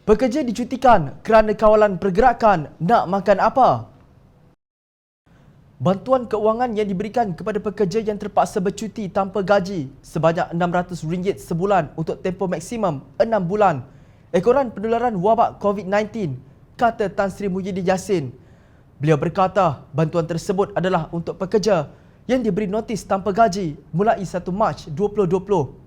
Pekerja dicutikan kerana kawalan pergerakan nak makan apa? Bantuan keuangan yang diberikan kepada pekerja yang terpaksa bercuti tanpa gaji sebanyak RM600 sebulan untuk tempoh maksimum 6 bulan. Ekoran penularan wabak COVID-19, kata Tan Sri Muhyiddin Yassin. Beliau berkata bantuan tersebut adalah untuk pekerja yang diberi notis tanpa gaji mulai 1 Mac 2020.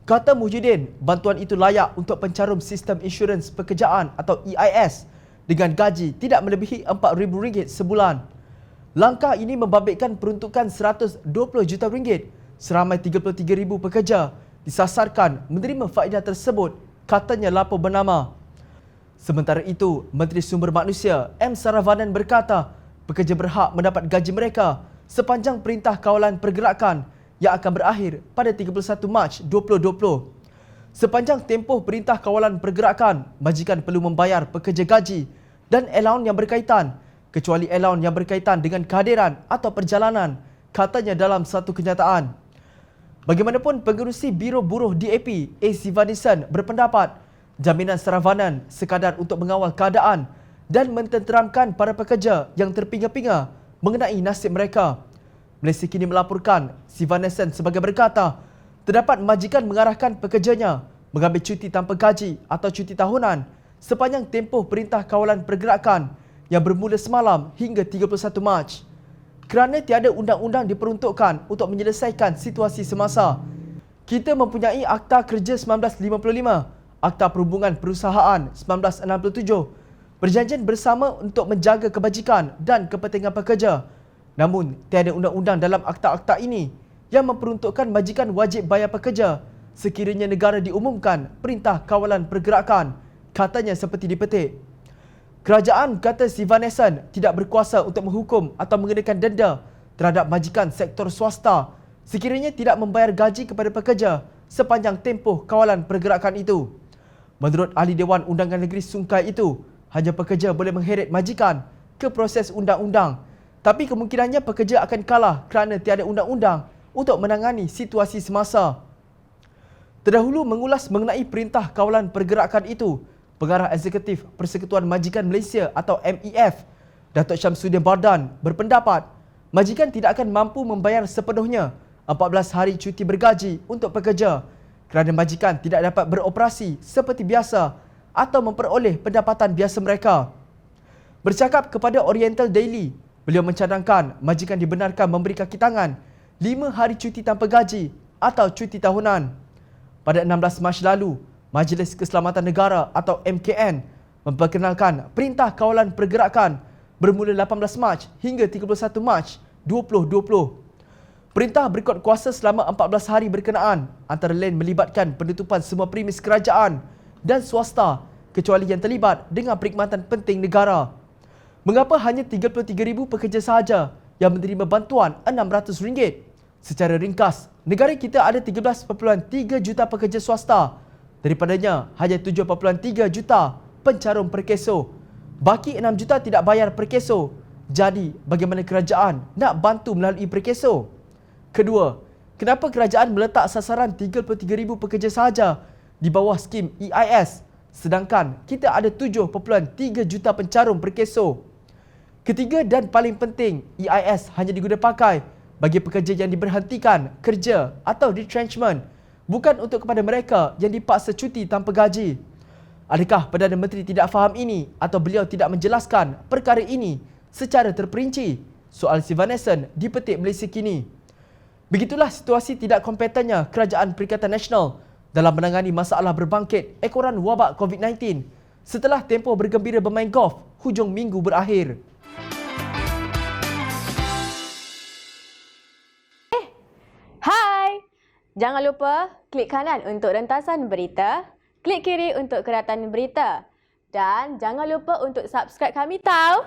Kata Muhyiddin, bantuan itu layak untuk pencarum sistem insurans pekerjaan atau EIS dengan gaji tidak melebihi RM4,000 sebulan. Langkah ini membabitkan peruntukan RM120 juta seramai 33,000 pekerja disasarkan menerima faedah tersebut, katanya lapor bernama. Sementara itu, Menteri Sumber Manusia M. Saravanan berkata pekerja berhak mendapat gaji mereka sepanjang Perintah Kawalan Pergerakan yang akan berakhir pada 31 Mac 2020. Sepanjang tempoh Perintah Kawalan Pergerakan, majikan perlu membayar pekerja gaji dan allowance yang berkaitan, kecuali allowance yang berkaitan dengan kehadiran atau perjalanan, katanya dalam satu kenyataan. Bagaimanapun, pengerusi Biro Buruh DAP, A. Sivanison, berpendapat jaminan Saravanan sekadar untuk mengawal keadaan dan mententeramkan para pekerja yang terpinga-pinga mengenai nasib mereka. Malaysia Kini melaporkan, Sivanison sebagai berkata, terdapat majikan mengarahkan pekerjanya mengambil cuti tanpa gaji atau cuti tahunan sepanjang tempoh Perintah Kawalan Pergerakan yang bermula semalam hingga 31 Mac. Kerana tiada undang-undang diperuntukkan untuk menyelesaikan situasi semasa, kita mempunyai Akta Kerja 1955, Akta Perhubungan Perusahaan 1967, perjanjian bersama untuk menjaga kebajikan dan kepentingan pekerja. Namun, tiada undang-undang dalam akta-akta ini yang memperuntukkan majikan wajib bayar pekerja sekiranya negara diumumkan Perintah Kawalan Pergerakan, katanya seperti dipetik. Kerajaan, kata Sivanison, tidak berkuasa untuk menghukum atau mengenakan denda terhadap majikan sektor swasta sekiranya tidak membayar gaji kepada pekerja sepanjang tempoh kawalan pergerakan itu. Menurut Ahli Dewan Undangan Negeri Sungai itu, hanya pekerja boleh mengheret majikan ke proses undang-undang, tapi kemungkinannya pekerja akan kalah kerana tiada undang-undang untuk menangani situasi semasa. Terdahulu mengulas mengenai Perintah Kawalan Pergerakan itu, Pengarah Eksekutif Persekutuan Majikan Malaysia atau MEF, Datuk Syamsuddin Bardan, berpendapat majikan tidak akan mampu membayar sepenuhnya 14 hari cuti bergaji untuk pekerja kerana majikan tidak dapat beroperasi seperti biasa atau memperoleh pendapatan biasa mereka. Bercakap kepada Oriental Daily, beliau mencadangkan majikan dibenarkan memberi kaki tangan 5 hari cuti tanpa gaji atau cuti tahunan. Pada 16 Mac lalu, Majlis Keselamatan Negara atau MKN memperkenalkan Perintah Kawalan Pergerakan bermula 18 Mac hingga 31 Mac 2020. Perintah berkuat kuasa selama 14 hari berkenaan, antara lain melibatkan penutupan semua premis kerajaan dan swasta kecuali yang terlibat dengan perkhidmatan penting negara. Mengapa hanya 33,000 pekerja sahaja yang menerima bantuan RM600? Secara ringkas, negara kita ada 13.3 juta pekerja swasta. Daripadanya, hanya 7.3 juta pencarum per keso. Baki 6 juta tidak bayar per keso. Jadi, bagaimana kerajaan nak bantu melalui per keso? Kedua, kenapa kerajaan meletak sasaran 33,000 pekerja sahaja di bawah skim EIS, sedangkan kita ada 7.3 juta pencarum per keso? Ketiga dan paling penting, EIS hanya digunakan pakai bagi pekerja yang diberhentikan kerja atau retrenchment, bukan untuk kepada mereka yang dipaksa cuti tanpa gaji. Adakah Perdana Menteri tidak faham ini atau beliau tidak menjelaskan perkara ini secara terperinci? Soal Sivanison dipetik Malaysia Kini. Begitulah situasi tidak kompetennya Kerajaan Perikatan Nasional dalam menangani masalah berbangkit ekoran wabak COVID-19 setelah tempoh bergembira bermain golf hujung minggu berakhir. Jangan lupa klik kanan untuk rentasan berita, klik kiri untuk keratan berita dan jangan lupa untuk subscribe kami tau.